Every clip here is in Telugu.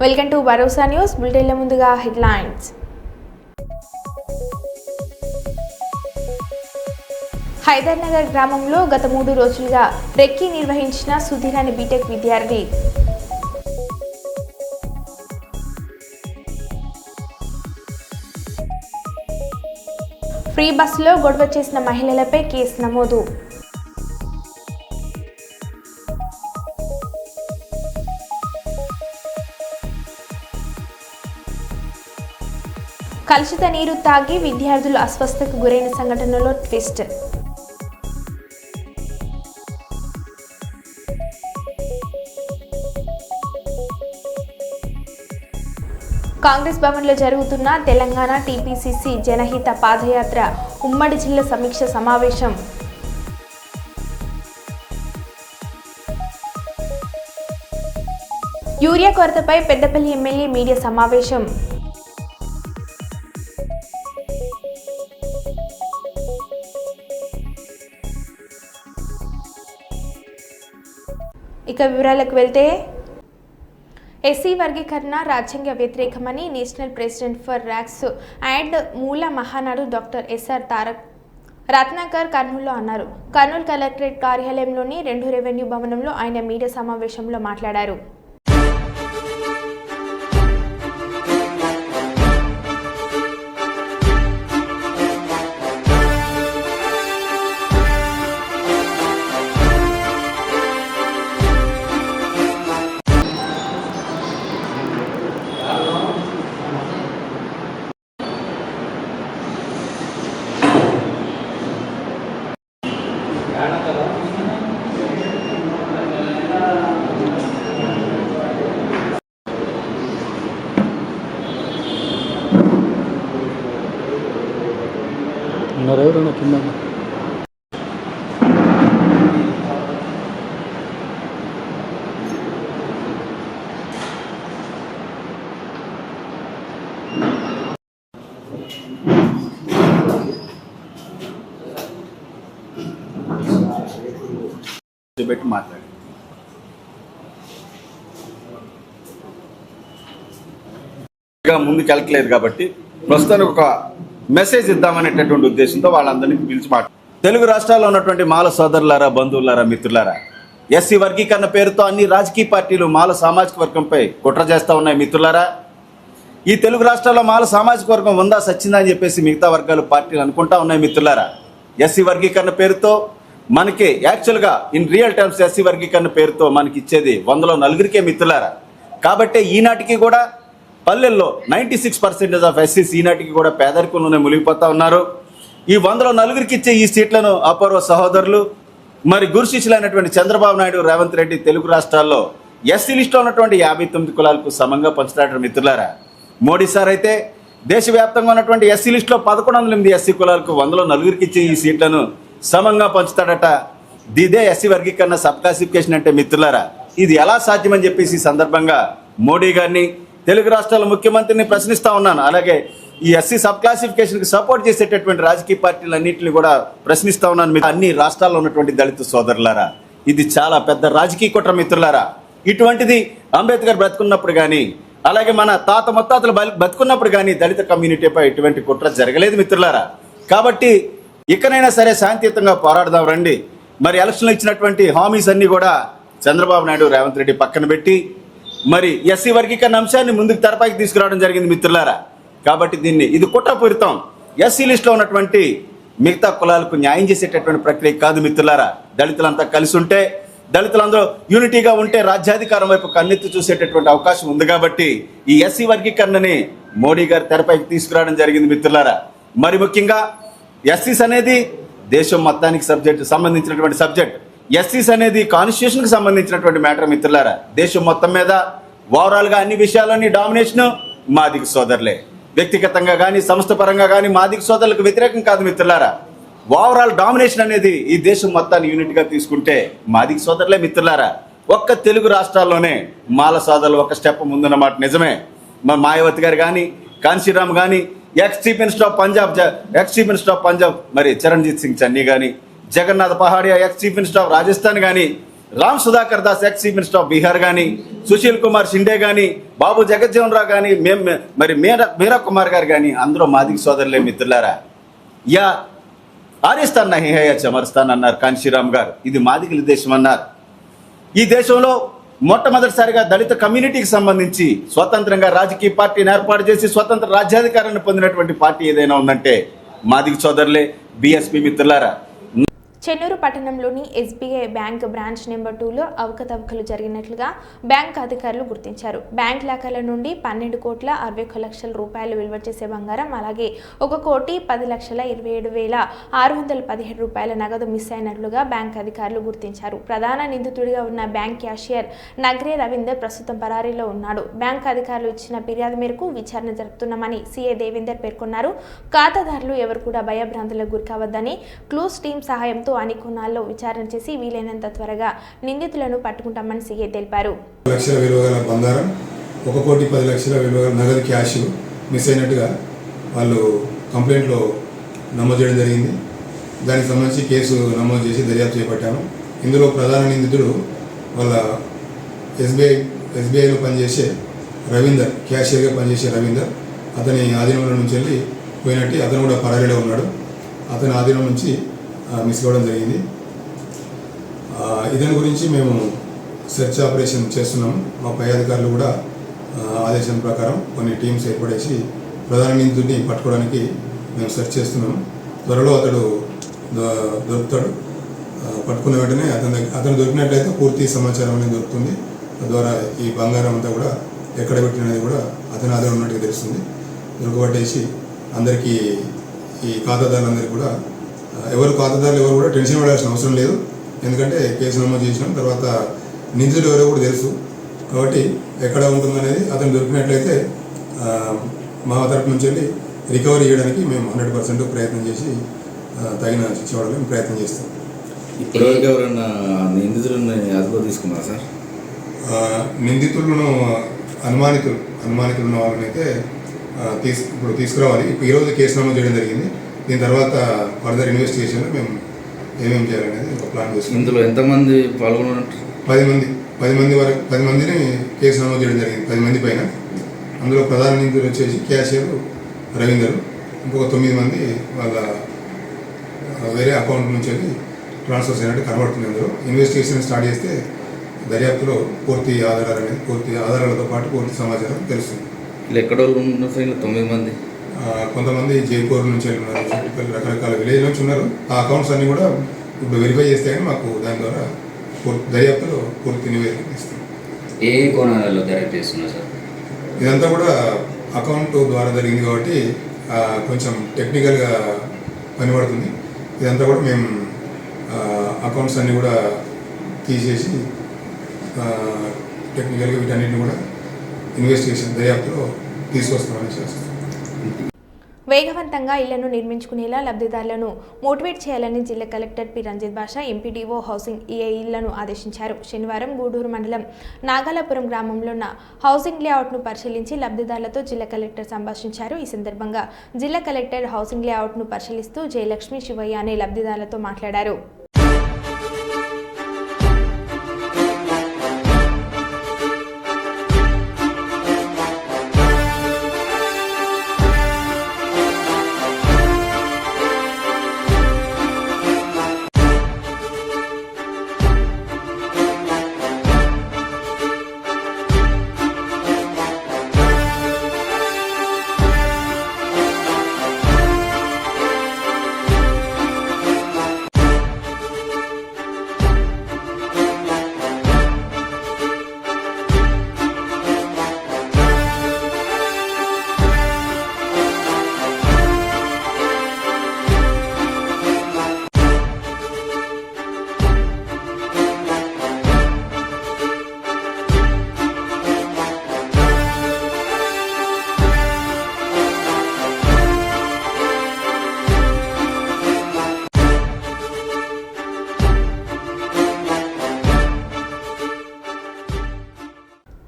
వెల్కమ్ టు భరోసా న్యూస్ బులెటిన్ల ముందుగా హెడ్లైన్స్. హైదర్నగర్ గ్రామంలో గత 3 రోజులుగా రెక్కీ నిర్వహించిన సుధీర్ అనే బీటెక్ విద్యార్థి. ఫ్రీ బస్సులో గొడవ చేసిన మహిళలపై కేసు నమోదు. కలుషిత నీరు తాగి విద్యార్థులు అస్వస్థతకు గురైన సంఘటనలో ట్విస్ట్. కాంగ్రెస్ భవన్లో జరుగుతున్న తెలంగాణ టీపీసీసీ జనహిత పాదయాత్ర ఉమ్మడి జిల్లా సమీక్ష సమావేశం. యూరియా కొరతపై పెద్దపల్లి ఎమ్మెల్యే మీడియా సమావేశం. ఇక వివరాలకు వెళ్తే, ఎస్సీ వర్గీకరణ రాజ్యాంగ వ్యతిరేకమని నేషనల్ ప్రెసిడెంట్ ఫర్ ర్యాక్స్ and Mala Mahanadu doctor S R Tarak Ratnakar కర్నూలులో అన్నారు. కర్నూలు కలెక్టరేట్ కార్యాలయంలోని 2 రెవెన్యూ భవనంలో ఆయన మీడియా సమావేశంలో మాట్లాడారు. ఎవరైనా కింద పెట్టి మాట్లాడి ముందుకు వెళ్ళట్లేదు కాబట్టి ప్రస్తుతానికి ఒక మెసేజ్ ఇద్దామనేటటువంటి ఉద్దేశంతో వాళ్ళందరినీ పిలిచి తెలుగు రాష్ట్రాల్లో ఉన్నటువంటి మాల సోదరులారా, బంధువులారా, మిత్రులారా, ఎస్సీ వర్గీకరణ పేరుతో అన్ని రాజకీయ పార్టీలు మాల సామాజిక వర్గంపై కుట్ర చేస్తూ ఉన్నాయి. మిత్రులారా, ఈ తెలుగు రాష్ట్రాల్లో మాల సామాజిక వర్గం ఉందా సచ్చిందా అని చెప్పేసి మిగతా వర్గాలు పార్టీలు అనుకుంటా ఉన్నాయి. మిత్రులారా, ఎస్సీ వర్గీకరణ పేరుతో మనకి యాక్చువల్గా ఇన్ రియల్ టర్మ్స్ ఎస్సీ వర్గీకరణ పేరుతో మనకి ఇచ్చేది 100లో 4 మిత్రులారా. కాబట్టి ఈనాటికి కూడా పల్లెల్లో 96% ఆఫ్ ఎస్సీస్ ఈనాటికి కూడా పేదరికంలోనే మునిగిపోతా ఉన్నారు. ఈ 100లో 4 ఇచ్చే ఈ సీట్లను అపూర్వ సహోదరులు మరి గురు శిష్యులైనటువంటి చంద్రబాబు నాయుడు, రేవంత్ రెడ్డి తెలుగు రాష్ట్రాల్లో ఎస్సీ లిస్టులో ఉన్నటువంటి 59 కులాలకు సమంగా పంచుతాడు. మిత్రులారా, మోడీ సార్ అయితే దేశవ్యాప్తంగా ఉన్నటువంటి ఎస్సీ లిస్టులో 1108 ఎస్సీ కులాలకు 100లో 4 ఇచ్చే ఈ సీట్లను సమంగా పంచుతాడట. ఇదే ఎస్సీ వర్గీకరణ సబ్ క్లాసిఫికేషన్ అంటే. మిత్రులారా, ఇది ఎలా సాధ్యమని చెప్పేసి ఈ సందర్భంగా మోడీ గారిని, తెలుగు రాష్ట్రాల ముఖ్యమంత్రిని ప్రశ్నిస్తా ఉన్నాను. అలాగే ఈ ఎస్సీ సబ్ క్లాసిఫికేషన్కి సపోర్ట్ చేసేటటువంటి రాజకీయ పార్టీలన్నింటినీ కూడా ప్రశ్నిస్తా ఉన్నాను. అన్ని రాష్ట్రాల్లో ఉన్నటువంటి దళిత సోదరులారా, ఇది చాలా పెద్ద రాజకీయ కుట్ర. మిత్రులారా, ఇటువంటిది అంబేద్కర్ బ్రతుకున్నప్పుడు కానీ, అలాగే మన తాత ముత్తాతలు బతుకున్నప్పుడు కానీ దళిత కమ్యూనిటీపై ఇటువంటి కుట్ర జరగలేదు. మిత్రులారా, కాబట్టి ఇకనైనా సరే శాంతియుతంగా పోరాడదాం రండి. మరి ఎలక్షన్లో ఇచ్చినటువంటి హామీస్ అన్నీ కూడా చంద్రబాబు నాయుడు, రేవంత్ రెడ్డి పక్కన పెట్టి మరి ఎస్సీ వర్గీకరణ అంశాన్ని ముందుకు తెరపైకి తీసుకురావడం జరిగింది. మిత్రులారా, కాబట్టి ఇది కుట్రపూరితం. ఎస్సీ లిస్టులో ఉన్నటువంటి మిగతా కులాలకు న్యాయం చేసేటటువంటి ప్రక్రియ కాదు. మిత్రులారా, దళితులంతా కలిసి ఉంటే, దళితులందరూ యూనిటీగా ఉంటే రాజ్యాధికారం వైపు కన్నెత్తి చూసేటటువంటి అవకాశం ఉంది. కాబట్టి ఈ ఎస్సీ వర్గీకరణని మోడీ గారు తెరపైకి తీసుకురావడం జరిగింది. మిత్రులారా, మరి ముఖ్యంగా ఎస్సీస్ అనేది దేశం మొత్తానికి సంబంధించినటువంటి సబ్జెక్ట్. ఎస్సీస్ అనేది కాన్స్టిట్యూషన్కి సంబంధించినటువంటి మ్యాటర్. మిత్రులారా, దేశం మొత్తం మీద ఓవరాల్గా అన్ని విషయాల్లోని డామినేషన్ మాదిగ సోదరులే. వ్యక్తిగతంగా కానీ సంస్థ పరంగా కానీ మాదిగ సోదరులకు వ్యతిరేకం కాదు. మిత్రులారా, ఓవరాల్ డామినేషన్ అనేది ఈ దేశం మొత్తాన్ని యూనిట్గా తీసుకుంటే మాదిగ సోదరులే. మిత్రులారా, ఒక్క తెలుగు రాష్ట్రాల్లోనే మాల సోదరులు ఒక స్టెప్ ముందున్నమాట నిజమే. మాయావతి గారు కానీ, కాన్సీరామ్ కానీ, ex chief minister of Punjab మరి చరణ్జీత్ సింగ్ చన్నీ కానీ, Jagannath Pahadia ex chief minister of Rajasthan కానీ, Ram Sudhakar Das ex chief minister of Bihar కానీ, సుశీల్ కుమార్ షిండే కానీ, బాబు జగజ్జీవన్ రావు కానీ, మరి మీరా కుమార్ గారు కానీ అందరూ మాదిగ సోదరులే మిత్రులారా. యా ఆరిస్తాన్ నహీ హై చమర్స్తాన్ అన్నారు కాంశీరామ్ గారు. ఇది మాదిగల దేశం అన్నారు. ఈ దేశంలో మొట్టమొదటిసారిగా దళిత కమ్యూనిటీకి సంబంధించి స్వతంత్రంగా రాజకీయ పార్టీని ఏర్పాటు చేసి స్వతంత్ర రాజ్యాధికారాన్ని పొందినటువంటి పార్టీ ఏదైనా ఉందంటే మాదిగ సోదరులే, బీఎస్పీ మిత్రులారా. చెన్నూరు పట్టణంలోని ఎస్బీఐ బ్యాంక్ బ్రాంచ్ నెంబర్ 2లో అవకతవకలు జరిగినట్లుగా బ్యాంక్ అధికారులు గుర్తించారు. బ్యాంక్ లాకర్ల నుండి 12,61,00,000 రూపాయలు విలువ చేసే బంగారం, అలాగే 1,10,27,617 రూపాయల నగదు మిస్ అయినట్లుగా బ్యాంక్ అధికారులు గుర్తించారు. ప్రధాన నిందితుడిగా ఉన్న బ్యాంక్ క్యాషియర్ నగ్రే రవీందర్ ప్రస్తుతం పరారీలో ఉన్నాడు. బ్యాంక్ అధికారులు ఇచ్చిన ఫిర్యాదు మేరకు విచారణ జరుపుతున్నామని సీఐ దేవేందర్ పేర్కొన్నారు. ఖాతాదారులు ఎవరు కూడా భయభ్రాంతులకు గురికావద్దని క్లూస్ టీం సహాయంతో అన్ని కోణాల్లో విచారణ చేసి వీలైనంత త్వరగా నిందితులను పట్టుకుంటామని సీఐ తెలిపారు. లక్షల విలువ గల బంగారం, 1,10,00,000 విలువ గల నగదు క్యాష్ మిస్ అయినట్టుగా వాళ్ళు కంప్లైంట్లో నమోదు చేయడం జరిగింది. దానికి సంబంధించి కేసు నమోదు చేసి దర్యాప్తు చేపట్టాము. ఇందులో ప్రధాన నిందితుడు వాళ్ళ ఎస్బీఐలో పనిచేసే రవీందర్, క్యాషియర్గా పనిచేసే రవీందర్. అతని ఆధీనంలో నుంచి వెళ్ళి పోయినట్టు అతను కూడా పరారీలో ఉన్నాడు. అతని ఆధీనం నుంచి మిస్ అవ్వడం జరిగింది. ఇదని గురించి మేము సెర్చ్ ఆపరేషన్ చేస్తున్నాము. మా పై అధికారులు కూడా ఆదేశం ప్రకారం కొన్ని టీమ్స్ ఏర్పడేసి ప్రధాన నిందితుడిని పట్టుకోవడానికి మేము సెర్చ్ చేస్తున్నాము. త్వరలో అతడు దొరుకుతాడు. పట్టుకున్న వెంటనే అతను దొరికినట్లయితే పూర్తి సమాచారం అనేది దొరుకుతుంది. తద్వారా ఈ బంగారం అంతా కూడా ఎక్కడ పెట్టినది కూడా అతని ఆధారం ఉన్నట్టుగా తెలుస్తుంది. దొరకబట్టేసి అందరికీ, ఈ ఖాతాదారులందరికీ కూడా, ఖాతాదారులు ఎవరు కూడా టెన్షన్ పడాల్సిన అవసరం లేదు. ఎందుకంటే కేసు నమోదు చేసినాం. తర్వాత నిందితులు ఎవరో కూడా తెలుసు. కాబట్టి ఎక్కడ ఉంటుందనేది అతను దొరికినట్లయితే మా తరపు నుంచి వెళ్ళి రికవరీ చేయడానికి మేము 100% ప్రయత్నం చేసి తగిన శిక్ష పడాలని ప్రయత్నం చేస్తాం. ఇప్పటివరకు ఎవరైనా నిందితులను అదుపులో తీసుకున్నారా సార్? నిందితులను అనుమానితులు ఉన్న వాళ్ళని అయితే ఇప్పుడు తీసుకురావాలి. ఈరోజు కేసు నమోదు చేయడం జరిగింది. దీని తర్వాత ఫర్దర్ ఇన్వెస్టిగేషన్లో మేము ఏమేమి చేయాలనేది ఒక ప్లాన్ చేస్తున్నాం. ఇందులో ఎంతమంది పాల్గొన్నారు? 10 మందిని కేసు నమోదు చేయడం జరిగింది. 10 మంది పైన. అందులో ప్రధాన నిందితులు వచ్చేసి క్యాషియర్ రవీందర్, ఇంకొక 9 మంది వాళ్ళ వేరే అకౌంట్ నుంచి వెళ్ళి ట్రాన్స్ఫర్స్ అయినట్టు కనబడుతుంది. అందులో ఇన్వెస్టిగేషన్ స్టార్ట్ చేస్తే దర్యాప్తులో పూర్తి ఆధారాలతో పాటు పూర్తి సమాచారం తెలుస్తుంది. ఇలా ఎక్కడ ఉన్నారు సార్? 9 మంది. కొంతమంది జైపూర్ నుంచి వెళ్ళినారు, రకరకాల విలేజ్ నుంచి ఉన్నారు. ఆ అకౌంట్స్ అన్ని కూడా ఇప్పుడు వెరిఫై చేస్తే కానీ మాకు దాని ద్వారా దర్యాప్తులో పూర్తి నివేదిక ఇస్తాం. ఏ కోణాలలో దర్యాప్తు చేస్తున్నారు సార్? ఇదంతా కూడా అకౌంట్ ద్వారా జరిగింది కాబట్టి కొంచెం టెక్నికల్గా పనిపడుతుంది. ఇదంతా కూడా మేము అకౌంట్స్ అన్నీ కూడా తీసేసి టెక్నికల్గా వీటన్నిటిని కూడా ఇన్వెస్టిగేషన్ దర్యాప్తులో తీసుకొస్తామని చేస్తాం. వేగవంతంగా ఇళ్లను నిర్మించుకునేలా లబ్ధిదారులను మోటివేట్ చేయాలని జిల్లా కలెక్టర్ పి రంజిత్ బాషా ఎంపీడీఓ హౌసింగ్ ఈఏలను ఆదేశించారు. శనివారం గూడూరు మండలం నాగాలాపురం గ్రామంలో ఉన్న హౌసింగ్ లేఅవుట్ను పరిశీలించి లబ్ధిదారులతో జిల్లా కలెక్టర్ సంభాషించారు. ఈ సందర్భంగా జిల్లా కలెక్టర్ హౌసింగ్ లేఅవుట్ను పరిశీలిస్తూ జయలక్ష్మి, శివయ్య అనే లబ్ధిదారులతో మాట్లాడారు.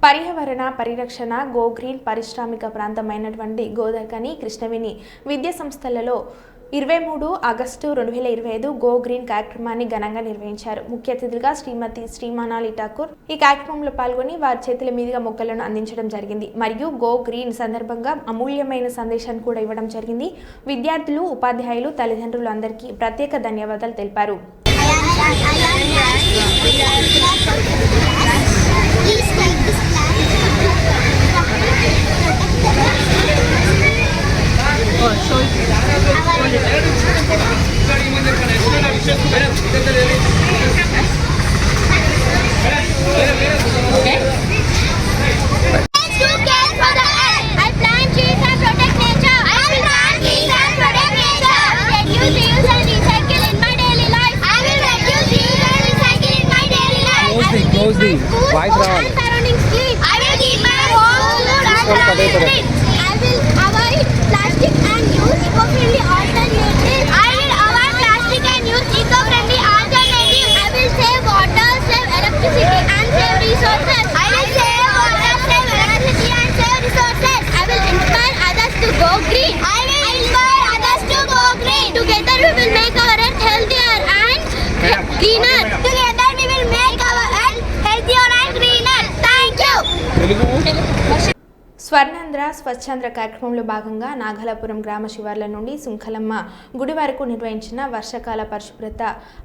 పర్యావరణ పరిరక్షణ, గో గ్రీన్ పారిశ్రామిక ప్రాంతమైనటువంటి గోదావరి, కృష్ణవేణి విద్యా సంస్థలలో 23 ఆగస్టు 2025 గో గ్రీన్ కార్యక్రమాన్ని ఘనంగా నిర్వహించారు. ముఖ్య అతిథులుగా శ్రీమతి శ్రీమానాలి ఠాకూర్ ఈ కార్యక్రమంలో పాల్గొని వారి చేతుల మీదుగా మొక్కలను అందించడం జరిగింది. మరియు గో గ్రీన్ సందర్భంగా అమూల్యమైన సందేశాన్ని కూడా ఇవ్వడం జరిగింది. విద్యార్థులు, ఉపాధ్యాయులు, తల్లిదండ్రులు అందరికీ ప్రత్యేక ధన్యవాదాలు తెలిపారు. వాయిస్ రావాలి. Plastic and use eco-friendly alternatives. I will avoid plastic and use eco-friendly alternatives. I will save water, save electricity and save resources. I will save water, save electricity and save resources. I will inspire others to go green. I will inspire others to go green. Together we will make our earth healthier and greener. Together we will make our earth healthier and greener. Thank you. Swarnandhra Swachhandhra కార్యక్రమంలో భాగంగా నాగలాపురం గ్రామ శివార్ల నుండి సుంఖలమ్మ గుడి వరకు నిర్వహించిన వర్షాకాల పరిశుభ్రత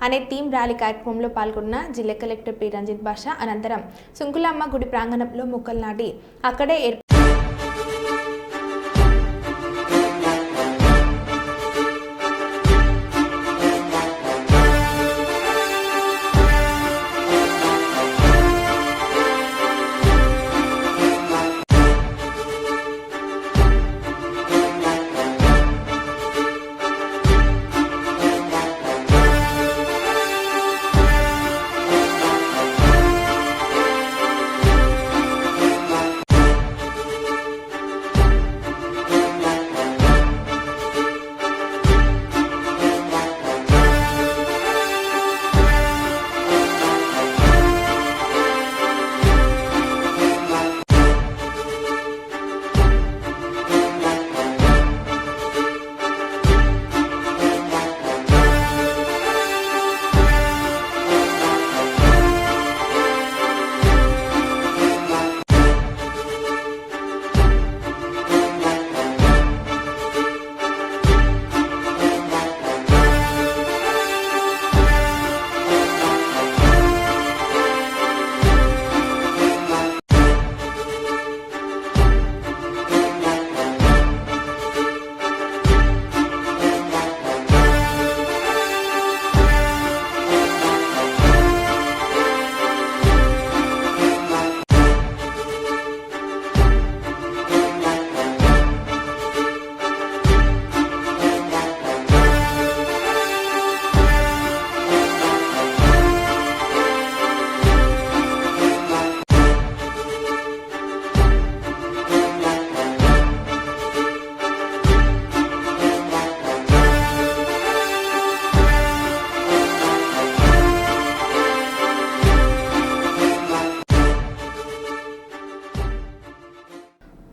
అనే థీమ్ ర్యాలీ కార్యక్రమంలో పాల్గొన్న జిల్లా కలెక్టర్ పి రంజిత్ బాషా అనంతరం సుంకులమ్మ గుడి ప్రాంగణంలో మొక్కలు నాటి అక్కడే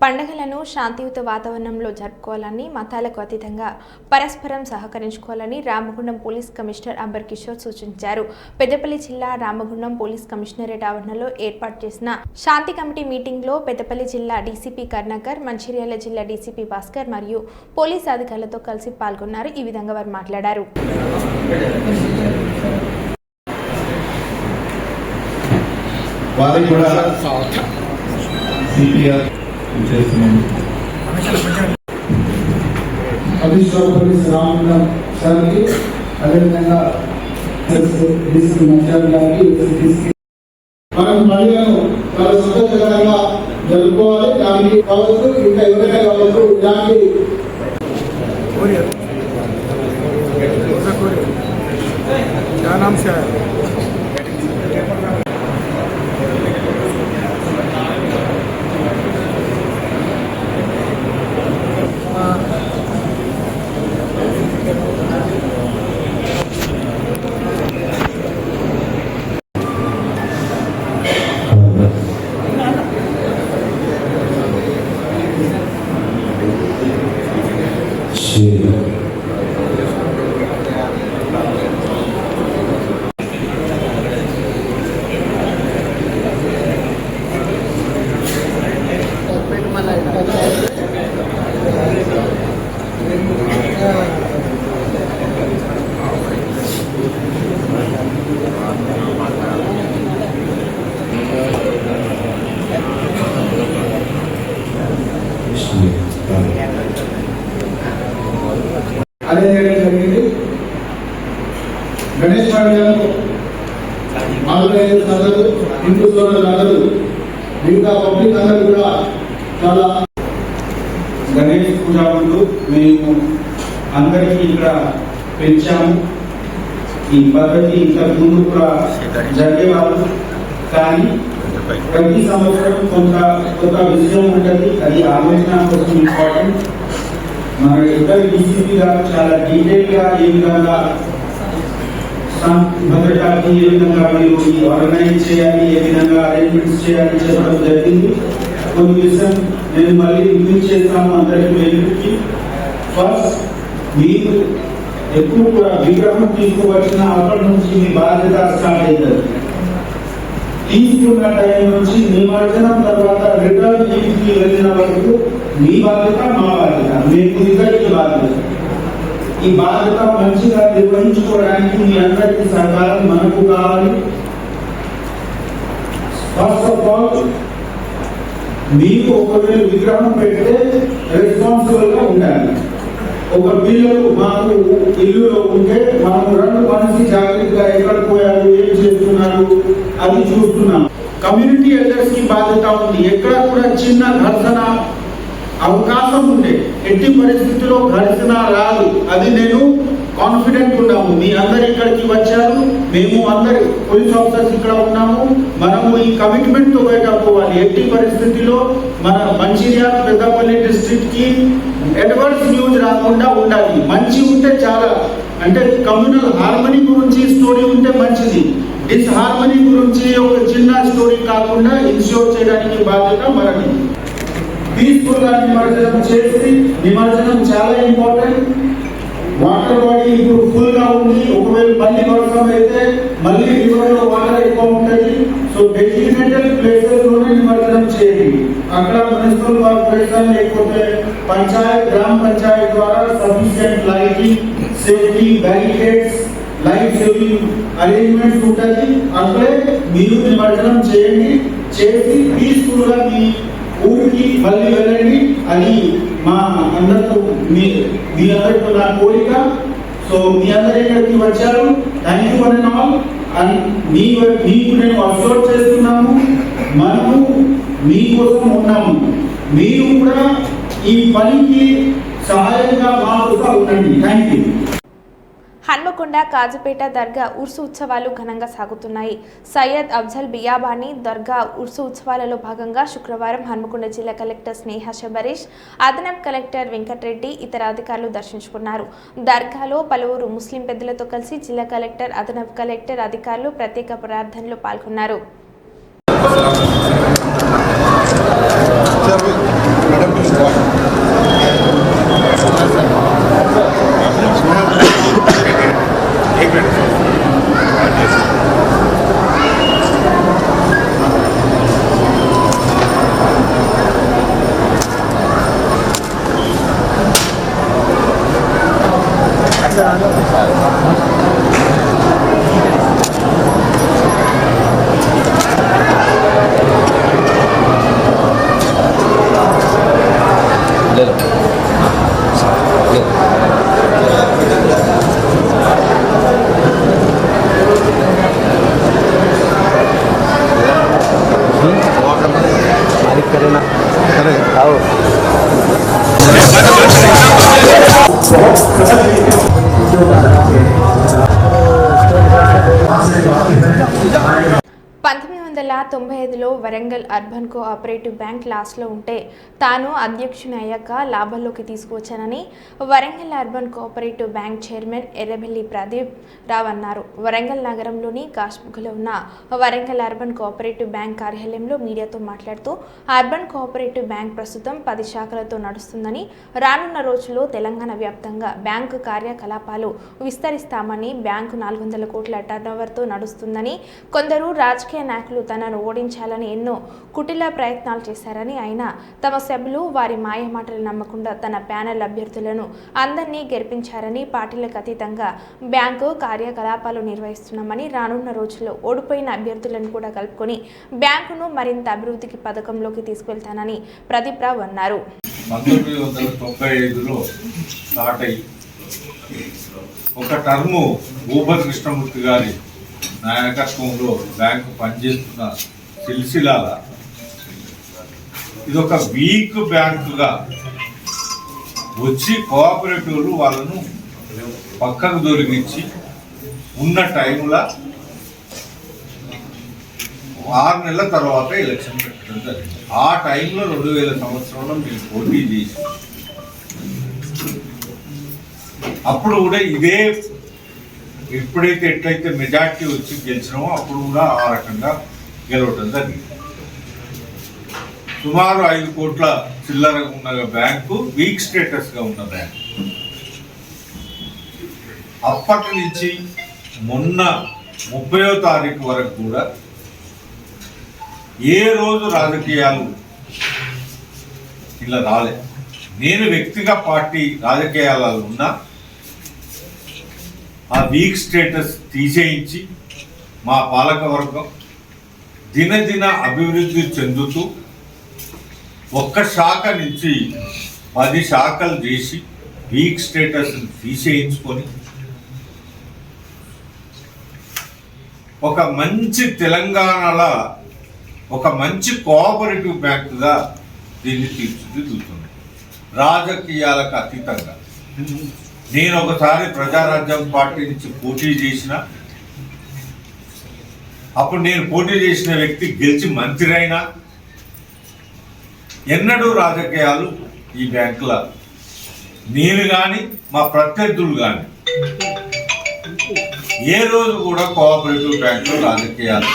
పండుగలను శాంతియుత వాతావరణంలో జరుపుకోవాలని, మతాలకు అతీతంగా పరస్పరం సహకరించుకోవాలని రామగుండం పోలీస్ కమిషనర్ అంబర్ కిషోర్ సూచించారు. పెద్దపల్లి జిల్లా రామగుండం పోలీస్ కమిషనరేట్ ఆవరణలో ఏర్పాటు చేసిన శాంతి కమిటీ మీటింగ్లో పెద్దపల్లి జిల్లా డీసీపీ కరుణాకర్, మంచిర్యాల జిల్లా డీసీపీ భాస్కర్ మరియు పోలీస్ అధికారులతో కలిసి పాల్గొన్నారు. ఈ విధంగా వారు మాట్లాడారు. అధిష్టాన పోలీస్ రామగుండం సార్కి, అదేవిధంగా మనం పండుగను చాలా సంతోషకరంగా జరుపుకోవాలి. దానికి కావచ్చు, ఇంకా ఎవరైనా కావచ్చు, ఇలాంటి ఇక్కడ పెంచాము. ఈ పద్ధతి ఇంతకు ముందు కూడా జరిగేవాళ్ళు, కానీ ప్రతి సంవత్సరం కొంత విషయం ఉంటుంది. అది ఆలోచన కోసం ఇంపార్టెంట్. మన ఇద్దరు డీసీపీ గారు చాలా డీటెయిల్ గా ఏ విధంగా భద్రతకి ఏ విధంగా మీరు ఆర్గనైజ్ చేయాలి, ఏ విధంగా అరేంజ్మెంట్స్ చేయాలి చెప్పడం జరిగింది. కొన్ని విషయం నేను మళ్ళీ రిపీట్ చేస్తాను అందరికీ బెనిఫిట్కి. ఫస్ట్, మీరు ఎప్పుడు కూడా విగ్రహం తీసుకువచ్చిన అప్పటి నుంచి మీ బాధ్యత స్టార్ట్ అవుతుంది. తీసుకున్న టైం నుంచి నిమజ్జనం తర్వాత రిటర్న్ ఇంటికి వెళ్ళిన వరకు మీ బాధ్యత, మా బాధ్యత, మీకు ఇద్దరికి బాధ్యత. ఈ బాధ్యత మంచిగా నిర్వహించుకోవడానికి మీ అందరికీ సహకారం మనకు కావాలి. ఫస్ట్ ఆఫ్ ఆల్, మీకు ఒకవేళ విగ్రహం పెడితే రెస్పాన్సిబుల్ గా ఉండాలి. ఒక పిల్లలు మాకు ఇల్లులో ఉంటే మనము 2 మనిషి జాగ్రత్తగా ఎక్కడ పోయారు, ఏం చేస్తున్నారు అది చూస్తున్నాం. కమ్యూనిటీ ఎల్డర్స్ కి బాధ్యత ఉంది. ఎక్కడ కూడా చిన్న ఘర్షణ అవకాశం ఉండే, ఎట్టి పరిస్థితుల్లో ఘర్షణ రాదు. అది నేను కాన్ఫిడెంట్ ఉన్నాము. మీ అందరు ఇక్కడికి వచ్చారు, మేము అందరు పోలీస్ ఆఫీసర్స్ ఇక్కడ ఉన్నాము. మనము ఈ కమిట్మెంట్ తో బయట పోవాలి. ఎట్టి పరిస్థితిలో మన మంచిర్యాల పెద్దపల్లి డిస్ట్రిక్ట్ కి అడ్వర్స్ న్యూస్ రాకుండా ఉండాలి. మంచి ఉంటే చాలా, అంటే కమ్యూనల్ హార్మనీ గురించి స్టోరీ ఉంటే మంచిది. డిస్హార్మనీ గురించి ఒక చిన్న స్టోరీ కాకుండా ఇన్ష్యూర్ చేయడానికి బాధ్యత మనది. పీస్ఫుల్ గా నిమజ్జనం చేసి, నిమజ్జనం చాలా ఇంపార్టెంట్. వాటర్ బాడీ ఇప్పుడు ఫుల్ గా ఉంది. ఒకవేళ మళ్ళీ వర్షం అయితే మళ్ళీ రివర్ లో వాటర్ ఎక్కువ ఉంటుంది. సో డెసిగ్నేటెడ్ ప్లేసెస్ లోనే నిమజ్జనం చేయండి. అక్కడ మున్సిపల్ కార్పొరేషన్ లేకపోతే పంచాయత్, గ్రామ పంచాయత్ ద్వారా sufficient lighting, safety barricades, life saving arrangements ఉంటుంది. అక్కడే మీరు నిమజ్జనం చేయండి. చేసి పీస్ఫుల్ గా మీ ఊరికి మళ్ళీ వెళ్ళండి. అది మా అందరితో మీ అందరితో నా కోరిక. సో మీ అందరూ ఇక్కడికి వచ్చారు. Thank you for all. And మీకు నేను అబ్జర్వ్ చేస్తున్నాము, మనము మీకోసం ఉన్నాము. మీరు కూడా ఈ పనికి సహాయంగా మాకు ఉండండి. Thank you. హన్మకొండ కాజుపేట దర్గా ఉర్సు ఉత్సవాలు ఘనంగా సాగుతున్నాయి. సయ్యద్ అఫ్జల్ బియాబానీ దర్గా ఉర్సు ఉత్సవాలలో భాగంగా శుక్రవారం హన్మకొండ జిల్లా కలెక్టర్ స్నేహ శబరీష్, అదనపు కలెక్టర్ వెంకటరెడ్డి ఇతర అధికారులు దర్శించుకున్నారు. దర్గాలో పలువురు ముస్లిం పెద్దలతో కలిసి జిల్లా కలెక్టర్, అదనపు కలెక్టర్ అధికారులు ప్రత్యేక ప్రార్థనలో పాల్గొన్నారు. లో వరంగల్ అర్బన్ కోఆపరేటివ్ బ్యాంక్ లాస్లో ఉంటే తాను అధ్యక్షుని అయ్యాక లాభాల్లోకి తీసుకువచ్చానని Warangal urban cooperative bank chairman Errabelli Pradeep Rao అన్నారు. వరంగల్ నగరంలోని కాశ్ముఖలో ఉన్న వరంగల్ అర్బన్ కోఆపరేటివ్ బ్యాంక్ కార్యాలయంలో మీడియాతో మాట్లాడుతూ అర్బన్ కోఆపరేటివ్ బ్యాంక్ ప్రస్తుతం 10 శాఖలతో నడుస్తుందని, రానున్న రోజుల్లో తెలంగాణ వ్యాప్తంగా బ్యాంకు కార్యకలాపాలు విస్తరిస్తామని, బ్యాంకు 400 కోట్ల టర్నోవర్తో నడుస్తుందని, కొందరు రాజకీయ నాయకులు తనను ఓడించాలని ఎన్నో కుటిల ప్రయత్నాలు చేశారని, అయినా తమ సభ్యులు వారి మాయమాటలు నమ్మకుండా తన ప్యానెల్ అభ్యర్థులను అందరినీ గెలిపించారని, పార్టీలకు అతీతంగా బ్యాంకు కార్యకలాపాలు నిర్వహిస్తున్నామని, రానున్న రోజుల్లో ఓడిపోయిన అభ్యర్థులను కూడా కలుపుకొని బ్యాంకును మరింత అభివృద్ధికి పథకంలోకి తీసుకెళ్తానని ప్రదీప్ రావు అన్నారు. 1995లో స్టార్ట్ అయ్యి ఒక టర్ము ఊబర్ కృష్ణమూర్తి గారి నాయకత్వంలో బ్యాంకు పనిచేస్తున్న సిల్సిలాల ఇదొక వీక్ బ్యాంకుగా వచ్చి కోఆపరేటివ్లు వాళ్ళను పక్కకు దొరికించి ఉన్న టైంలో 6 నెలల తర్వాత ఎలక్షన్ పెట్టడం జరిగింది. ఆ టైంలో 2000 సంవత్సరంలో మేము పోటీ చేసి అప్పుడు కూడా ఇదే ఎప్పుడైతే ఎట్లయితే మెజార్టీ వచ్చి గెలిచినామో అప్పుడు కూడా ఆ రకంగా గెలవడం జరిగింది. సుమారు 5 కోట్ల చిల్లరగా ఉన్న బ్యాంకు వీక్ స్టేటస్గా ఉన్న బ్యాంకు. అప్పటి నుంచి మొన్న 30వ తారీఖు వరకు కూడా ఏ రోజు రాజకీయాలు ఇలా రాలే. నేను వ్యక్తిగత పార్టీ రాజకీయాలలో ఉన్నా ఆ వీక్ స్టేటస్ తీసేయించి మా పాలకవర్గం దినదిన అభివృద్ధి చెందుతూ ఒక్క శాఖ నుంచి 10 శాఖలు చేసి వీక్ స్టేటస్ తీసేయించుకొని ఒక మంచి తెలంగాణలో ఒక మంచి కోఆపరేటివ్ బ్యాంకుగా దీన్ని తీర్చిదిద్దుతుంది. రాజకీయాలకు అతీతంగా నేను ఒకసారి ప్రజారాజ్యం పార్టీ నుంచి పోటీ చేసిన, అప్పుడు నేను పోటీ చేసిన వ్యక్తి గెలిచి మంత్రి అయినా ఎన్నడూ రాజకీయాలు ఈ బ్యాంకుల నేను కానీ మా ప్రత్యర్థులు కానీ ఏ రోజు కూడా కోఆపరేటివ్ బ్యాంకులో రాజకీయాలు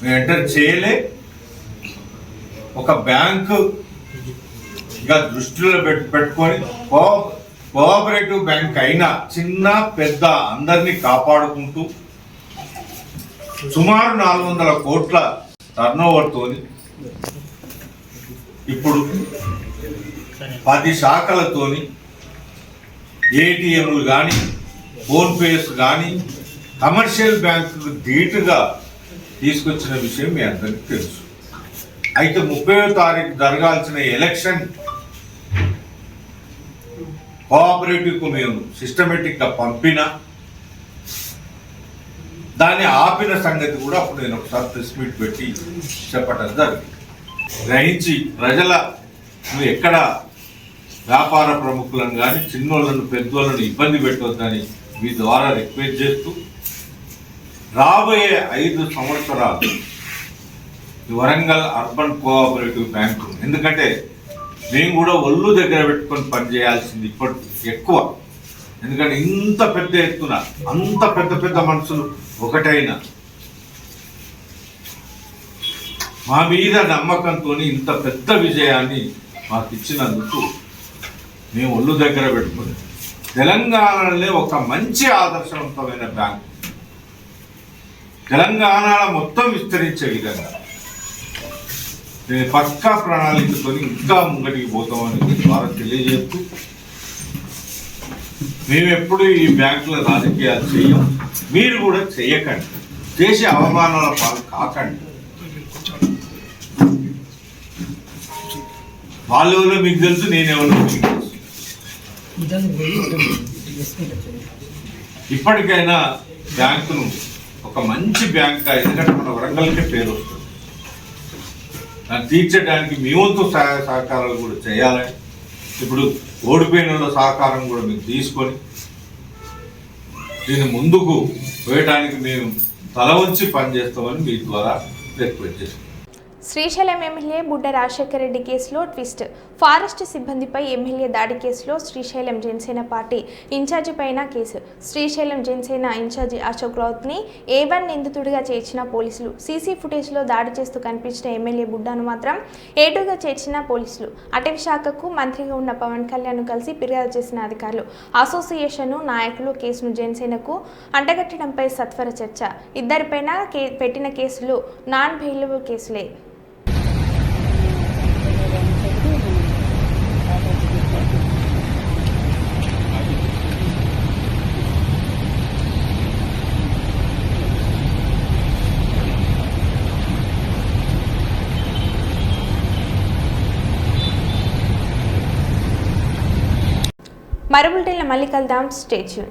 మేము ఎంటర్ చేయలే. ఒక బ్యాంకుగా దృష్టిలో పెట్టుకొని కోఆపరేటివ్ బ్యాంక్ అయినా చిన్న పెద్ద అందరినీ కాపాడుకుంటూ సుమారు 400 కోట్ల టర్నోవర్తోని ఇప్పుడు 10 శాఖలతోని ఏటీఎంలు కానీ ఫోన్పేస్ కానీ కమర్షియల్ బ్యాంకు ధీటుగా తీసుకొచ్చిన విషయం మీ అందరికీ తెలుసు. అయితే 30వ తారీఖు జరగాల్సిన ఎలక్షన్ కోఆపరేటివ్కు మేము సిస్టమేటిక్గా పంపిన దాన్ని ఆపిన సంగతి కూడా అప్పుడు నేను ఒకసారి ప్రెస్ మీట్ పెట్టి చెప్పటం జరిగింది. గ్రహించి ప్రజలను ఎక్కడ వ్యాపార ప్రముఖులను కానీ చిన్నోళ్ళను పెద్దోళ్ళను ఇబ్బంది పెట్టవద్దని మీ ద్వారా రిక్వెస్ట్ చేస్తూ రాబోయే 5 సంవత్సరాలు వరంగల్ అర్బన్ కోఆపరేటివ్ బ్యాంకు, ఎందుకంటే మేము కూడా ఒళ్ళు దగ్గర పెట్టుకొని పనిచేయాల్సింది ఇప్పటి ఎక్కువ. ఎందుకంటే ఇంత పెద్ద ఎత్తున అంత పెద్ద పెద్ద మనుషులు ఒకటైనా మా మీద నమ్మకంతో ఇంత పెద్ద విజయాన్ని మాకు ఇచ్చినందుకు మేము ఒళ్ళు దగ్గర పెట్టుకుని తెలంగాణలో ఒక మంచి ఆదర్శవంతమైన బ్యాంకు తెలంగాణలో మొత్తం విస్తరించే విధంగా పక్కా ప్రణాళికతో ఇంకా ముంగటికి పోతామని ద్వారా తెలియజేస్తూ మేము ఎప్పుడు ఈ బ్యాంకుల రాజకీయాలు చేయం, మీరు కూడా చేయకండి, చేసే అవమానాల పాలు కాకండి. వాళ్ళెవరో మీకు తెలుసు, నేనెవరో మీకు తెలుసు. ఇప్పటికైనా బ్యాంకును ఒక మంచి బ్యాంక్, ఎందుకంటే మన వరంగల్కే పేరు వస్తుంది, దాన్ని తీర్చడానికి మీ వంతు సహాయ సహకారాలు కూడా చేయాలని, ఇప్పుడు ఓడిపోయిన సహకారం కూడా మేము తీసుకొని దీన్ని ముందుకు పోయడానికి మేము తల వంచి పనిచేస్తామని మీ ద్వారా రిక్వెస్ట్ చేస్తాం. శ్రీశైలం ఎమ్మెల్యే బుడ్డ రాజశేఖర రెడ్డి కేసులో ట్విస్ట్. ఫారెస్ట్ సిబ్బందిపై ఎమ్మెల్యే దాడి కేసులో శ్రీశైలం జనసేన పార్టీ ఇన్ఛార్జి పైన కేసు. శ్రీశైలం జనసేన ఇన్ఛార్జి అశోక్ రౌత్ని A1 నిందితుడిగా చేర్చిన పోలీసులు. సీసీ ఫుటేజ్లో దాడి చేస్తూ కనిపించిన ఎమ్మెల్యే బుడ్డాను మాత్రం A2గా చేర్చిన పోలీసులు. అటవీ శాఖకు మంత్రిగా ఉన్న పవన్ కళ్యాణ్ను కలిసి ఫిర్యాదు చేసిన అధికారులు. అసోసియేషన్ నాయకులు కేసును జనసేనకు అంటగట్టడంపై సత్వర చర్చ. ఇద్దరిపైన పెట్టిన కేసులు నాన్ బెయిలబుల్ కేసులే. మరో బులెటిన్లో మళ్ళీ కలుద్దాం. Stay tune.